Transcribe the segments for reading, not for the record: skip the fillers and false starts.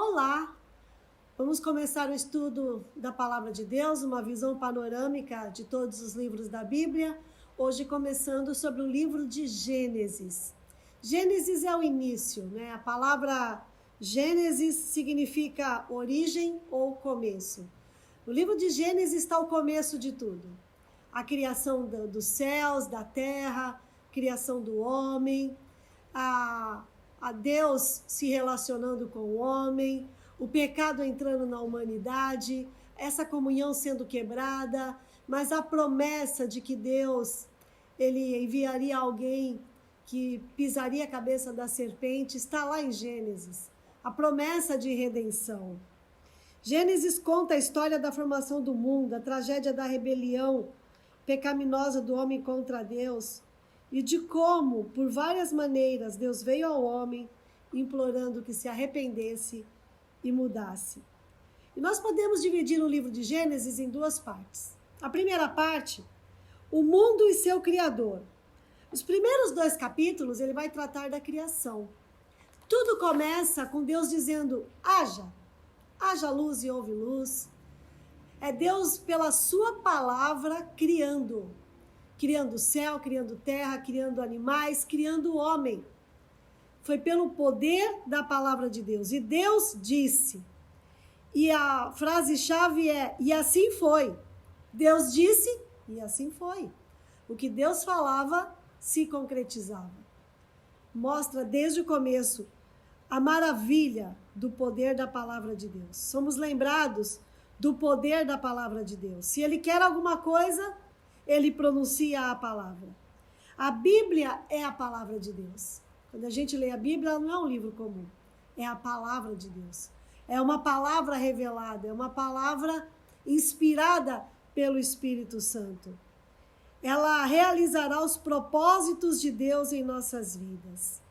Olá! Vamos começar o estudo da Palavra de Deus, uma visão panorâmica de todos os livros da Bíblia. Hoje começando sobre o livro de Gênesis. Gênesis é o início, né? A palavra Gênesis significa origem ou começo. No livro de Gênesis está o começo de tudo. A criação dos céus, da terra, criação do homem, a Deus se relacionando com o homem, o pecado entrando na humanidade, essa comunhão sendo quebrada, mas a promessa de que Deus ele enviaria alguém que pisaria a cabeça da serpente está lá em Gênesis. A promessa de redenção. Gênesis conta a história da formação do mundo, a tragédia da rebelião pecaminosa do homem contra Deus, e de como, por várias maneiras, Deus veio ao homem implorando que se arrependesse e mudasse. E nós podemos dividir o livro de Gênesis em duas partes. A primeira parte, o mundo e seu criador. Os primeiros 2 capítulos, ele vai tratar da criação. Tudo começa com Deus dizendo, haja luz e houve luz. É Deus, pela sua palavra, criando céu, criando terra, criando animais, criando o homem. Foi pelo poder da palavra de Deus. E Deus disse. E a frase-chave é, e assim foi. Deus disse, e assim foi. O que Deus falava se concretizava. Mostra desde o começo a maravilha do poder da palavra de Deus. Somos lembrados do poder da palavra de Deus. Se Ele quer alguma coisa, Ele pronuncia a palavra. A Bíblia é a palavra de Deus. Quando a gente lê a Bíblia, ela não é um livro comum. É a palavra de Deus. É uma palavra revelada, é uma palavra inspirada pelo Espírito Santo. Ela realizará os propósitos de Deus em nossas vidas.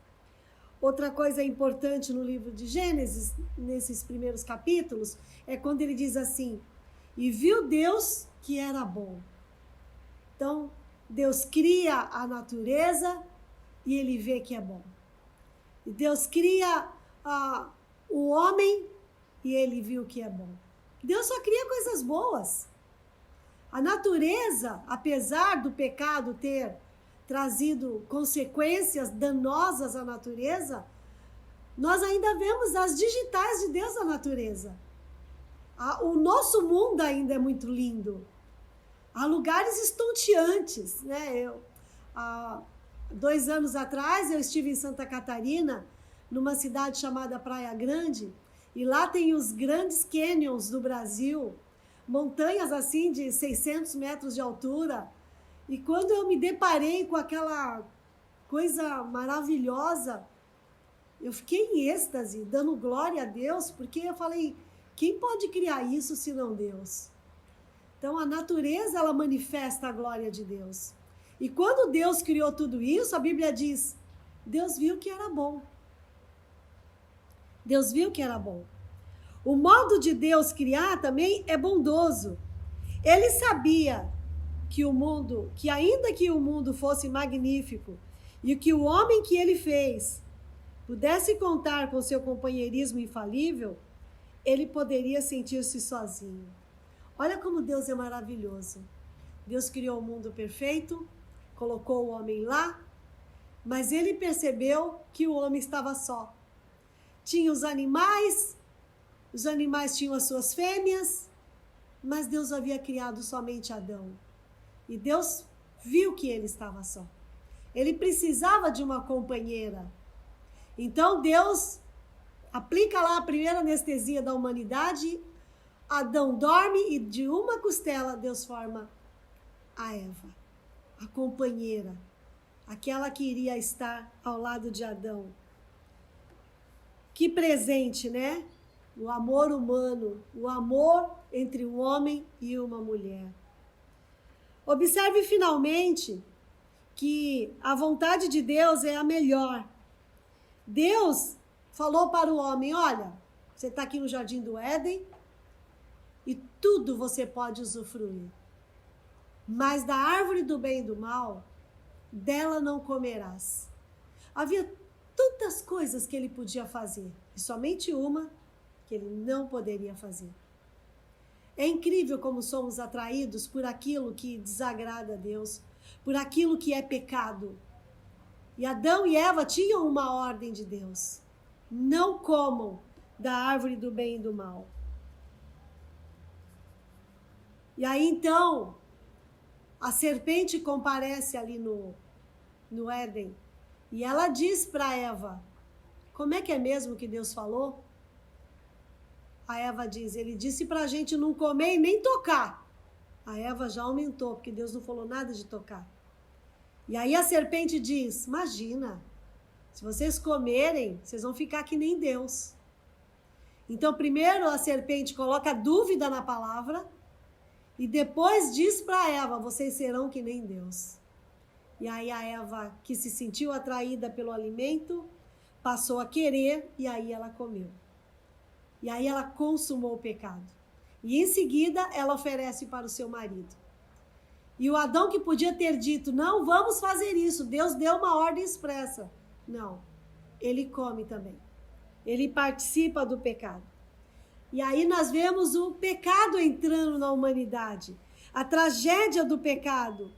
Outra coisa importante no livro de Gênesis, nesses primeiros capítulos, é quando ele diz assim, e viu Deus que era bom. Então, Deus cria a natureza e ele vê que é bom. E Deus cria o homem e ele viu que é bom. Deus só cria coisas boas. A natureza, apesar do pecado ter trazido consequências danosas à natureza, nós ainda vemos as digitais de Deus na natureza. O nosso mundo ainda é muito lindo. Há lugares estonteantes, né? Há 2 anos atrás, eu estive em Santa Catarina, numa cidade chamada Praia Grande, e lá tem os grandes canyons do Brasil, montanhas assim de 600 metros de altura. E quando eu me deparei com aquela coisa maravilhosa, eu fiquei em êxtase, dando glória a Deus, porque eu falei, quem pode criar isso senão Deus? Então, a natureza, ela manifesta a glória de Deus. E quando Deus criou tudo isso, a Bíblia diz, Deus viu que era bom. Deus viu que era bom. O modo de Deus criar também é bondoso. Ele sabia que ainda que o mundo fosse magnífico e que o homem que ele fez pudesse contar com seu companheirismo infalível, ele poderia sentir-se sozinho. Olha como Deus é maravilhoso. Deus criou o mundo perfeito, colocou o homem lá, mas ele percebeu que o homem estava só. Tinha os animais tinham as suas fêmeas, mas Deus havia criado somente Adão. E Deus viu que ele estava só. Ele precisava de uma companheira. Então Deus aplica lá a primeira anestesia da humanidade. Adão dorme e de uma costela Deus forma a Eva, a companheira, aquela que iria estar ao lado de Adão. Que presente, né? O amor humano, o amor entre um homem e uma mulher. Observe finalmente que a vontade de Deus é a melhor. Deus falou para o homem, olha, você está aqui no Jardim do Éden e tudo você pode usufruir. Mas da árvore do bem e do mal, dela não comerás. Havia tantas coisas que ele podia fazer, e somente uma que ele não poderia fazer. É incrível como somos atraídos por aquilo que desagrada a Deus, por aquilo que é pecado. E Adão e Eva tinham uma ordem de Deus: não comam da árvore do bem e do mal. E aí então, a serpente comparece ali no Éden, e ela diz para Eva: como é que é mesmo que Deus falou? A Eva diz: ele disse para a gente não comer e nem tocar. A Eva já aumentou, porque Deus não falou nada de tocar. E aí a serpente diz: imagina, se vocês comerem, vocês vão ficar que nem Deus. Então, primeiro a serpente coloca dúvida na palavra e depois diz para Eva: vocês serão que nem Deus. E aí a Eva, que se sentiu atraída pelo alimento, passou a querer e aí ela comeu. E aí ela consumou o pecado. E em seguida ela oferece para o seu marido. E o Adão, que podia ter dito: não, vamos fazer isso, Deus deu uma ordem expressa. Não, ele come também. Ele participa do pecado. E aí nós vemos o pecado entrando na humanidade, a tragédia do pecado.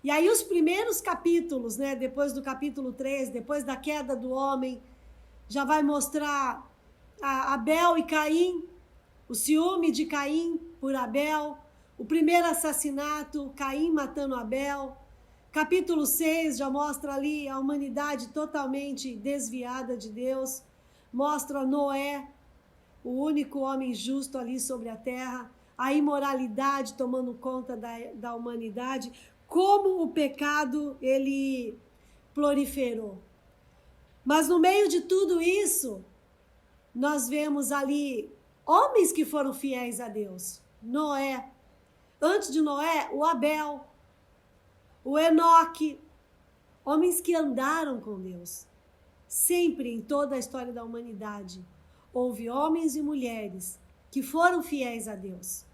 E aí os primeiros capítulos, né, depois do capítulo 3, depois da queda do homem, já vai mostrar Abel e Caim, o ciúme de Caim por Abel, o primeiro assassinato, Caim matando Abel. Capítulo 6 já mostra ali a humanidade totalmente desviada de Deus, mostra Noé, o único homem justo ali sobre a terra, a imoralidade tomando conta da humanidade, como o pecado ele proliferou. Mas no meio de tudo isso, nós vemos ali homens que foram fiéis a Deus. Noé, antes de Noé, o Abel, o Enoque, homens que andaram com Deus. Sempre em toda a história da humanidade, houve homens e mulheres que foram fiéis a Deus.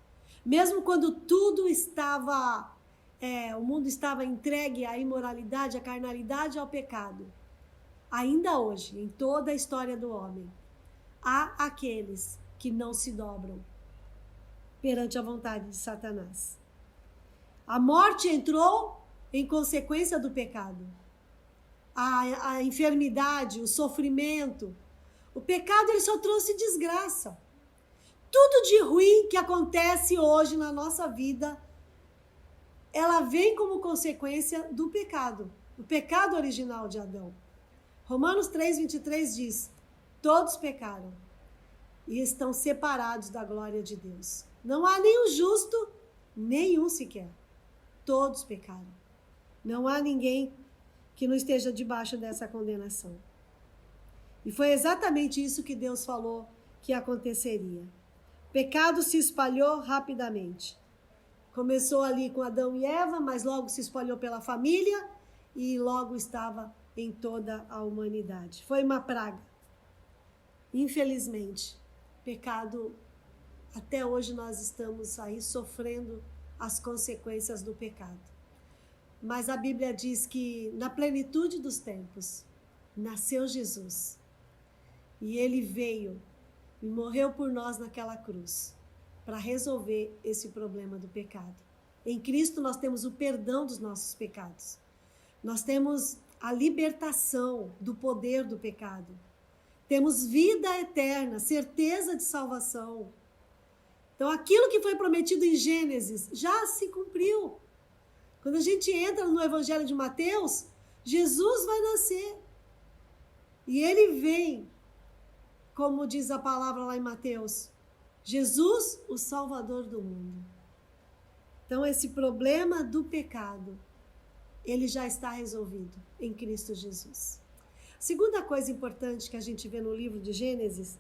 Mesmo quando tudo estava, o mundo estava entregue à imoralidade, à carnalidade, ao pecado. Ainda hoje, em toda a história do homem, há aqueles que não se dobram perante a vontade de Satanás. A morte entrou em consequência do pecado. A enfermidade, o sofrimento, o pecado ele só trouxe desgraça. Tudo de ruim que acontece hoje na nossa vida, ela vem como consequência do pecado, o pecado original de Adão. Romanos 3:23 diz: todos pecaram e estão separados da glória de Deus. Não há nenhum justo, nenhum sequer. Todos pecaram. Não há ninguém que não esteja debaixo dessa condenação. E foi exatamente isso que Deus falou que aconteceria. O pecado se espalhou rapidamente. Começou ali com Adão e Eva, mas logo se espalhou pela família e logo estava em toda a humanidade. Foi uma praga. Infelizmente, pecado, até hoje nós estamos aí sofrendo as consequências do pecado. Mas a Bíblia diz que na plenitude dos tempos nasceu Jesus. E ele veio e morreu por nós naquela cruz para resolver esse problema do pecado. Em Cristo nós temos o perdão dos nossos pecados. Nós temos a libertação do poder do pecado. Temos vida eterna, certeza de salvação. Então aquilo que foi prometido em Gênesis já se cumpriu. Quando a gente entra no Evangelho de Mateus, Jesus vai nascer. E ele vem, como diz a palavra lá em Mateus, Jesus, o Salvador do mundo. Então esse problema do pecado, ele já está resolvido em Cristo Jesus. Segunda coisa importante que a gente vê no livro de Gênesis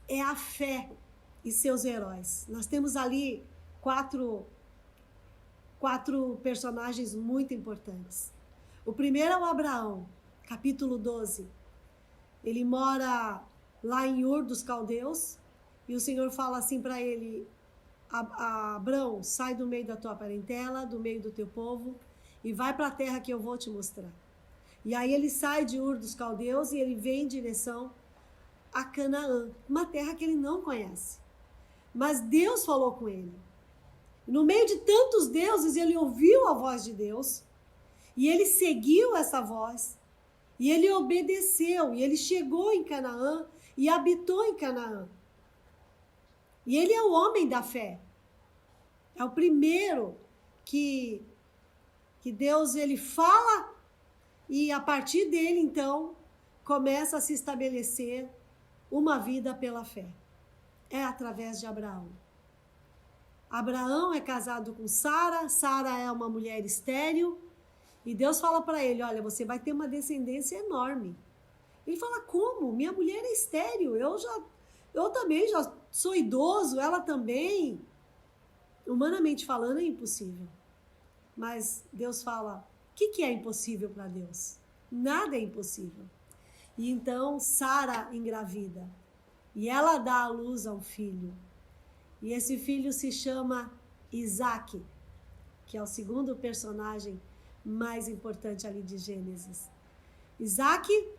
é a fé e seus heróis. Nós temos ali quatro personagens muito importantes. O primeiro é o Abraão, capítulo 12. Ele mora lá em Ur dos Caldeus e o Senhor fala assim para ele: Abraão, sai do meio da tua parentela, do meio do teu povo e vai para a terra que eu vou te mostrar. E aí ele sai de Ur dos Caldeus e ele vem em direção a Canaã, uma terra que ele não conhece. Mas Deus falou com ele. No meio de tantos deuses, ele ouviu a voz de Deus, e ele seguiu essa voz, e ele obedeceu, e ele chegou em Canaã, e habitou em Canaã. E ele é o homem da fé. É o primeiro que Deus ele fala, e a partir dele, então, começa a se estabelecer uma vida pela fé. É através de Abraão. Abraão é casado com Sara, Sara é uma mulher estéril, e Deus fala para ele, olha, você vai ter uma descendência enorme. Ele fala, como? Minha mulher é estéril, eu também já sou idoso, ela também. Humanamente falando, é impossível. Mas Deus fala, o que é impossível para Deus? Nada é impossível. E então Sara engravida, e ela dá à luz a um filho. E esse filho se chama Isaque, que é o segundo personagem mais importante ali de Gênesis. Isaque,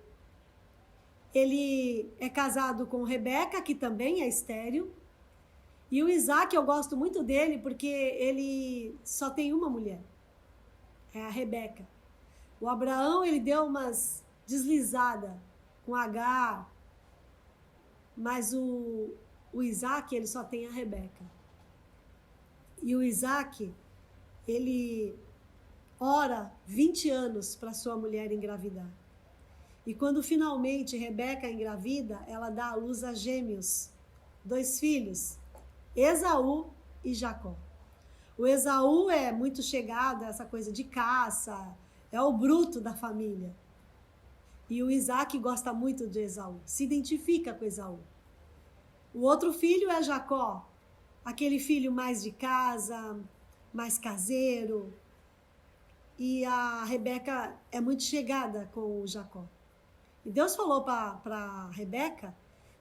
ele é casado com Rebeca, que também é estéril. E o Isaque, eu gosto muito dele porque ele só tem uma mulher, é a Rebeca. O Abraão, ele deu umas deslizadas com Agar, mas o Isaque, ele só tem a Rebeca. E o Isaque, ele ora 20 anos para sua mulher engravidar. E quando finalmente Rebeca engravida, ela dá à luz a gêmeos, 2 filhos, Esaú e Jacó. O Esaú é muito chegado a essa coisa de caça, é o bruto da família. E o Isaque gosta muito de Esaú, se identifica com Esaú. O outro filho é Jacó, aquele filho mais de casa, mais caseiro. E a Rebeca é muito chegada com o Jacó. E Deus falou para Rebeca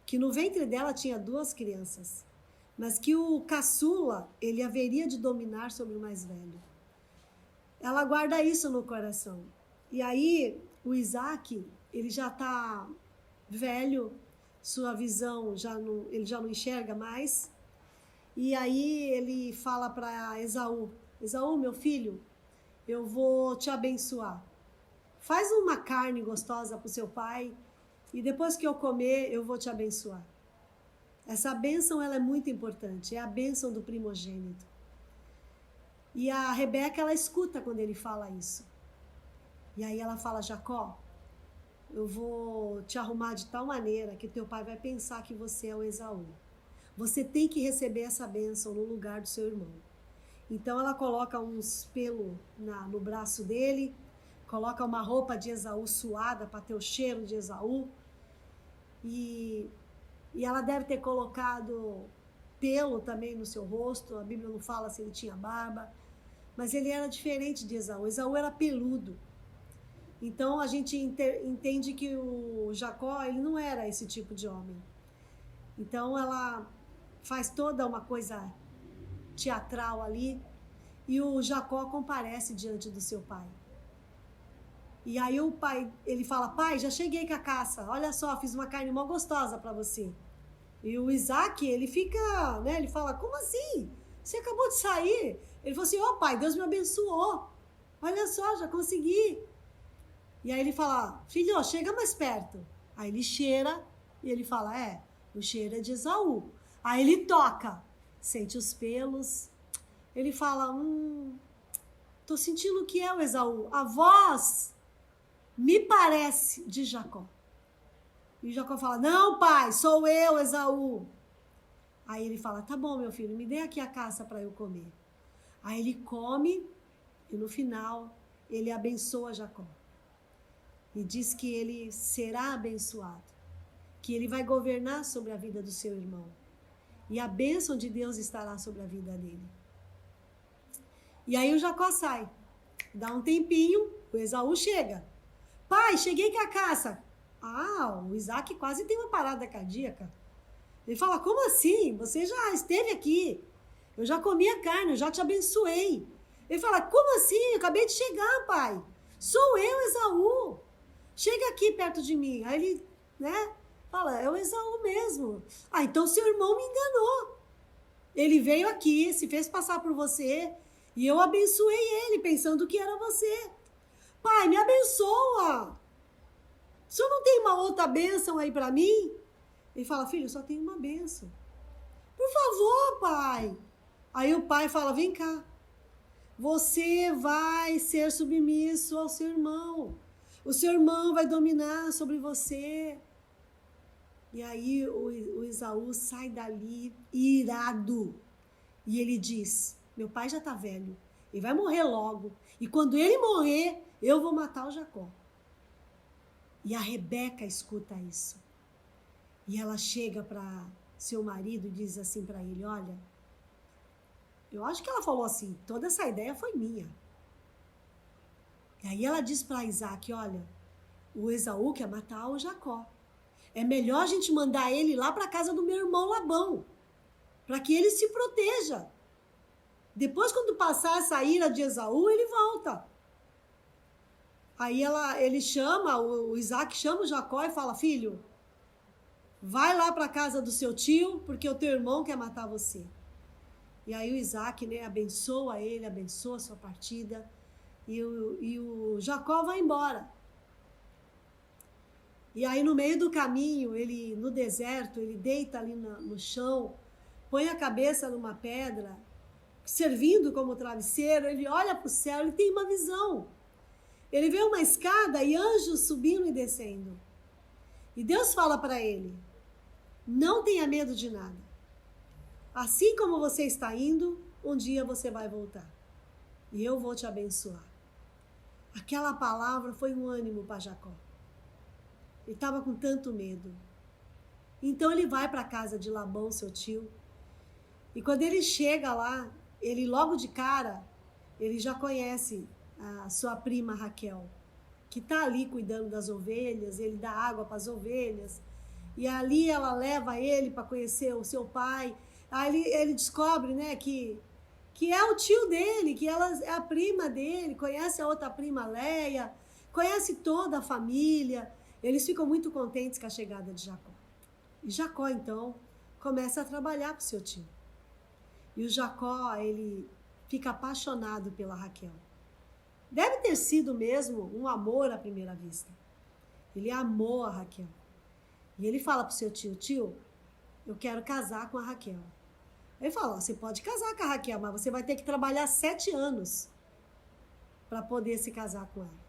que no ventre dela tinha 2 crianças, mas que o caçula, ele haveria de dominar sobre o mais velho. Ela guarda isso no coração. E aí, o Isaque, ele já está velho, sua visão, ele já não enxerga mais. E aí, ele fala para Esaú, Esaú, meu filho, eu vou te abençoar. Faz uma carne gostosa para o seu pai e depois que eu comer, eu vou te abençoar. Essa bênção, ela é muito importante, é a bênção do primogênito. E a Rebeca, ela escuta quando ele fala isso. E aí ela fala, Jacó, eu vou te arrumar de tal maneira que teu pai vai pensar que você é o Esaú. Você tem que receber essa bênção no lugar do seu irmão. Então ela coloca uns pelos no braço dele, coloca uma roupa de Esaú suada para ter o cheiro de Esaú. E ela deve ter colocado pelo também no seu rosto. A Bíblia não fala se ele tinha barba, mas ele era diferente de Esaú. Esaú era peludo. Então a gente entende que o Jacó, ele não era esse tipo de homem. Então ela faz toda uma coisa teatral ali, e o Jacó comparece diante do seu pai. E aí o pai, ele fala, pai, já cheguei com a caça, olha só, fiz uma carne mó gostosa para você. E o Isaque, ele fica, né, ele fala, como assim? Você acabou de sair? Ele falou assim, pai, Deus me abençoou, olha só, já consegui. E aí ele fala, filho, chega mais perto. Aí ele cheira, e ele fala, o cheiro é de Esaú. Aí ele toca, sente os pelos, ele fala, tô sentindo o que é o Esaú. A voz me parece de Jacó. E Jacó fala, não, pai, sou eu, Esaú. Aí ele fala, tá bom, meu filho, me dê aqui a caça para eu comer. Aí ele come e no final ele abençoa Jacó. E diz que ele será abençoado, que ele vai governar sobre a vida do seu irmão. E a bênção de Deus estará sobre a vida dele. E aí o Jacó sai. Dá um tempinho, o Esaú chega. Pai, cheguei com a caça. O Isaque quase tem uma parada cardíaca. Ele fala, como assim? Você já esteve aqui. Eu já comi a carne, eu já te abençoei. Ele fala, como assim? Eu acabei de chegar, pai. Sou eu, Esaú. Chega aqui perto de mim. Aí ele, Fala, é o Esaú mesmo. Ah, então seu irmão me enganou. Ele veio aqui, se fez passar por você, e eu abençoei ele, pensando que era você. Pai, me abençoa. O senhor não tem uma outra bênção aí para mim? Ele fala, filho, só tem uma bênção. Por favor, pai. Aí o pai fala, vem cá. Você vai ser submisso ao seu irmão. O seu irmão vai dominar sobre você. E aí o Esaú sai dali irado. E ele diz, meu pai já está velho. Ele vai morrer logo. E quando ele morrer, eu vou matar o Jacó. E a Rebeca escuta isso. E ela chega para seu marido e diz assim para ele, olha, eu acho que ela falou assim, toda essa ideia foi minha. E aí ela diz para Isaac, olha, o Esaú quer matar o Jacó. É melhor a gente mandar ele lá para a casa do meu irmão Labão, para que ele se proteja. Depois, quando passar essa ira de Esaú, ele volta. Aí ele chama, o Isaac chama o Jacó e fala, filho, vai lá para a casa do seu tio, porque o teu irmão quer matar você. E aí o Isaac, né, abençoa ele, abençoa a sua partida, e o Jacó vai embora. E aí no meio do caminho, no deserto, ele deita ali no chão, põe a cabeça numa pedra, servindo como travesseiro, ele olha para o céu, ele tem uma visão. Ele vê uma escada e anjos subindo e descendo. E Deus fala para ele, não tenha medo de nada. Assim como você está indo, um dia você vai voltar. E eu vou te abençoar. Aquela palavra foi um ânimo para Jacó. Ele estava com tanto medo. Então ele vai para a casa de Labão, seu tio. E quando ele chega lá, ele logo de cara, ele já conhece a sua prima Raquel, que está ali cuidando das ovelhas, ele dá água para as ovelhas. E ali ela leva ele para conhecer o seu pai. Aí ele descobre, né, que é o tio dele, que ela é a prima dele, conhece a outra prima Leia, conhece toda a família. Eles ficam muito contentes com a chegada de Jacó. E Jacó, então, começa a trabalhar para o seu tio. E o Jacó, ele fica apaixonado pela Raquel. Deve ter sido mesmo um amor à primeira vista. Ele amou a Raquel. E ele fala para o seu tio, tio, eu quero casar com a Raquel. Ele fala, você pode casar com a Raquel, mas você vai ter que trabalhar 7 anos para poder se casar com ela.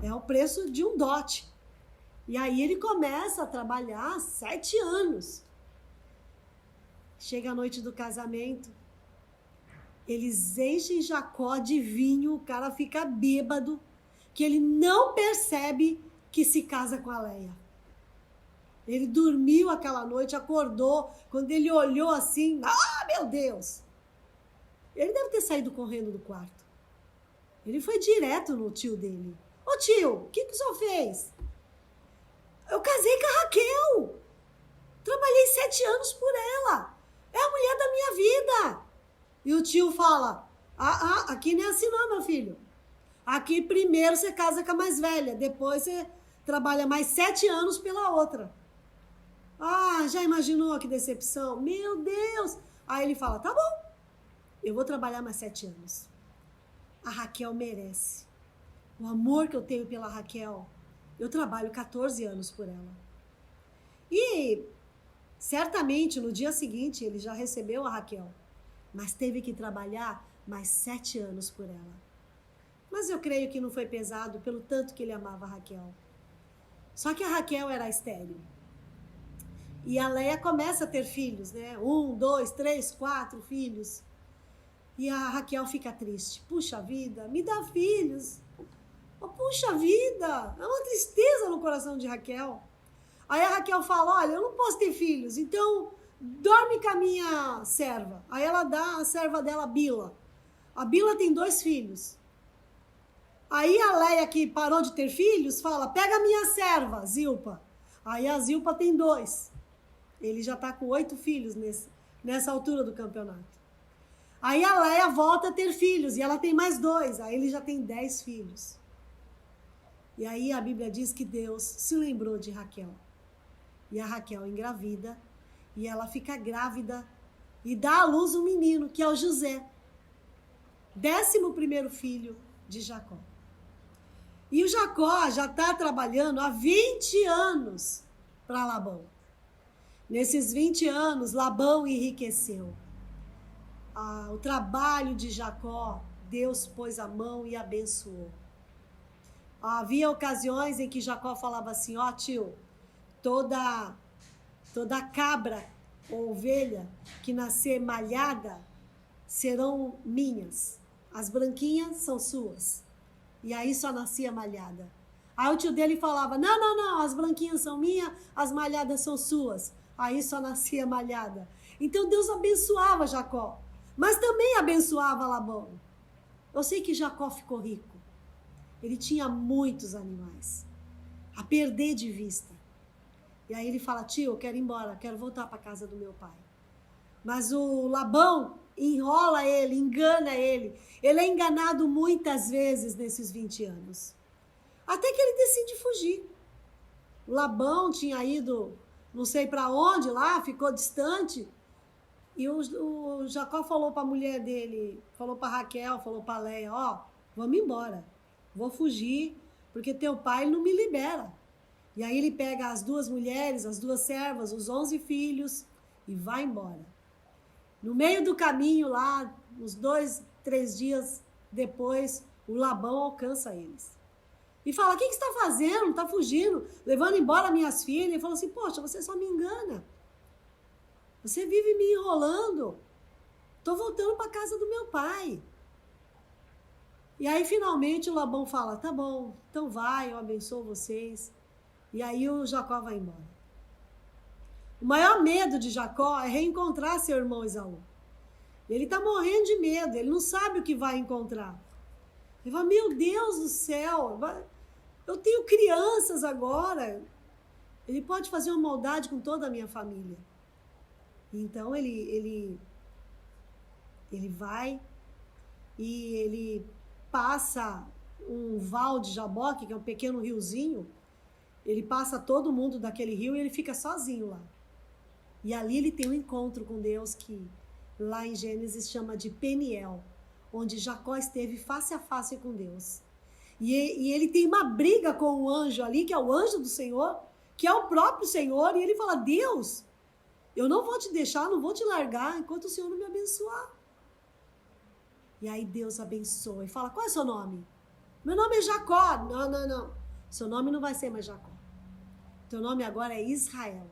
É o preço de um dote. E aí ele começa a trabalhar 7 anos. Chega a noite do casamento, eles enchem Jacó de vinho, o cara fica bêbado, que ele não percebe que se casa com a Leia. Ele dormiu aquela noite, acordou, quando ele olhou assim, meu Deus! Ele deve ter saído correndo do quarto. Ele foi direto no tio dele. Ô tio, o que o senhor fez? Eu casei com a Raquel. Trabalhei 7 anos por ela. É a mulher da minha vida. E o tio fala, aqui não é assim não, meu filho. Aqui primeiro você casa com a mais velha, depois você trabalha mais 7 anos pela outra. Já imaginou que decepção? Meu Deus! Aí ele fala, tá bom, eu vou trabalhar mais 7 anos. A Raquel merece. O amor que eu tenho pela Raquel, eu trabalho 14 anos por ela. E certamente no dia seguinte ele já recebeu a Raquel, mas teve que trabalhar mais 7 anos por ela. Mas eu creio que não foi pesado pelo tanto que ele amava a Raquel. Só que a Raquel era estéril. E a Leia começa a ter filhos, né? 1, 2, 3, 4 filhos. E a Raquel fica triste. Puxa vida, me dá filhos. Puxa vida, é uma tristeza no coração de Raquel. Aí a Raquel fala, olha, eu não posso ter filhos, então dorme com a minha serva. Aí ela dá a serva dela, Bila. A Bila tem 2 filhos. Aí a Leia, que parou de ter filhos, fala, pega a minha serva, Zilpa. Aí a Zilpa tem 2. Ele já está com 8 filhos nessa altura do campeonato. Aí a Leia volta a ter filhos e ela tem mais 2. Aí ele já tem 10 filhos. E aí a Bíblia diz que Deus se lembrou de Raquel. E a Raquel engravida, e ela fica grávida e dá à luz um menino, que é o José, 11º filho de Jacó. E o Jacó já está trabalhando há 20 anos para Labão. Nesses 20 anos, Labão enriqueceu. O trabalho de Jacó, Deus pôs a mão e abençoou. Havia ocasiões em que Jacó falava assim, ó tio, toda cabra ou ovelha que nascer malhada serão minhas. As branquinhas são suas. E aí só nascia malhada. Aí o tio dele falava, não, as branquinhas são minhas, as malhadas são suas. Aí só nascia malhada. Então Deus abençoava Jacó, mas também abençoava Labão. Eu sei que Jacó ficou rico. Ele tinha muitos animais, a perder de vista. E aí ele fala, tio, eu quero ir embora, quero voltar para a casa do meu pai. Mas o Labão enrola ele, engana ele. Ele é enganado muitas vezes nesses 20 anos. Até que ele decide fugir. O Labão tinha ido não sei para onde lá, ficou distante. E o Jacó falou para a mulher dele, falou para Raquel, falou para Leia, ó, vamos embora, vou fugir, porque teu pai não me libera. E aí ele pega as 2 mulheres, as 2 servas, os 11 filhos e vai embora. No meio do caminho lá, uns 2, 3 dias depois, o Labão alcança eles. E fala, o que você está fazendo? Está fugindo, levando embora minhas filhas. Ele falou assim, poxa, você só me engana. Você vive me enrolando. Estou voltando para a casa do meu pai. E aí, finalmente, o Labão fala, tá bom, então vai, eu abençoo vocês. E aí o Jacó vai embora. O maior medo de Jacó é reencontrar seu irmão Esaú. Ele está morrendo de medo, ele não sabe o que vai encontrar. Ele fala, meu Deus do céu, eu tenho crianças agora. Ele pode fazer uma maldade com toda a minha família. Então ele vai e ele passa um val de Jaboque, que é um pequeno riozinho. Ele passa todo mundo daquele rio e ele fica sozinho lá. E ali ele tem um encontro com Deus que lá em Gênesis chama de Peniel, onde Jacó esteve face a face com Deus. E ele tem uma briga com o anjo ali, que é o anjo do Senhor, que é o próprio Senhor, e ele fala, Deus, eu não vou te deixar, não vou te largar enquanto o Senhor não me abençoar. E aí Deus abençoa e fala, qual é o seu nome? Meu nome é Jacó. Não. Seu nome não vai ser mais Jacó. Teu nome agora é Israel.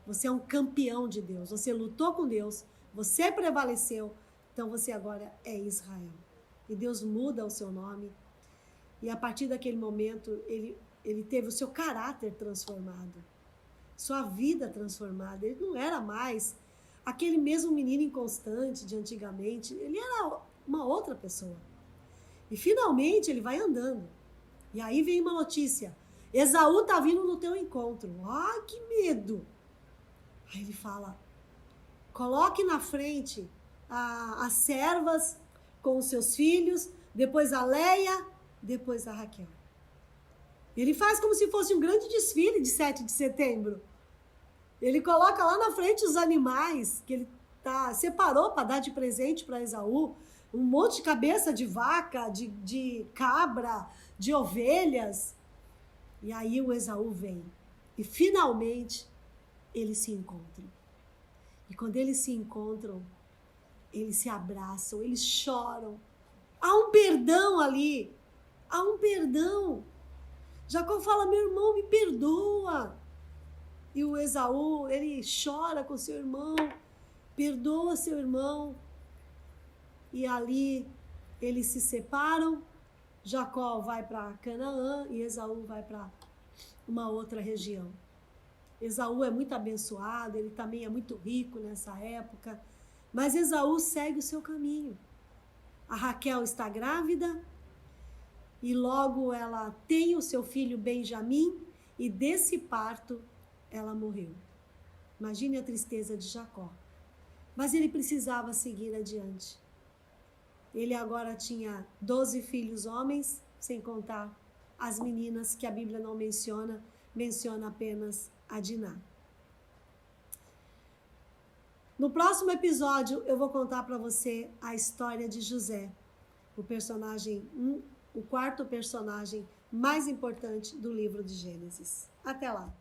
Você é um campeão de Deus. Você lutou com Deus. Você prevaleceu. Então você agora é Israel. E Deus muda o seu nome. E a partir daquele momento, ele teve o seu caráter transformado. Sua vida transformada. Ele não era mais aquele mesmo menino inconstante de antigamente. Ele era uma outra pessoa. E finalmente ele vai andando. E aí vem uma notícia. Esaú está vindo no teu encontro. Ah, que medo! Aí ele fala, coloque na frente as servas com os seus filhos, depois a Leia, depois a Raquel. Ele faz como se fosse um grande desfile de 7 de setembro. Ele coloca lá na frente os animais que ele separou para dar de presente para Esaú, um monte de cabeça de vaca, de cabra, de ovelhas. E aí o Esaú vem. E finalmente eles se encontram. E quando eles se encontram, eles se abraçam, eles choram. Há um perdão ali. Há um perdão. Jacó fala, meu irmão, me perdoa. E o Esaú, ele chora com seu irmão, perdoa seu irmão. E ali eles se separam. Jacó vai para Canaã e Esaú vai para uma outra região. Esaú é muito abençoado, ele também é muito rico nessa época, mas Esaú segue o seu caminho. A Raquel está grávida e logo ela tem o seu filho Benjamim e desse parto ela morreu. Imagine a tristeza de Jacó. Mas ele precisava seguir adiante. Ele agora tinha 12 filhos homens, sem contar as meninas que a Bíblia não menciona, menciona apenas a Diná. No próximo episódio, eu vou contar para você a história de José, o quarto personagem mais importante do livro de Gênesis. Até lá!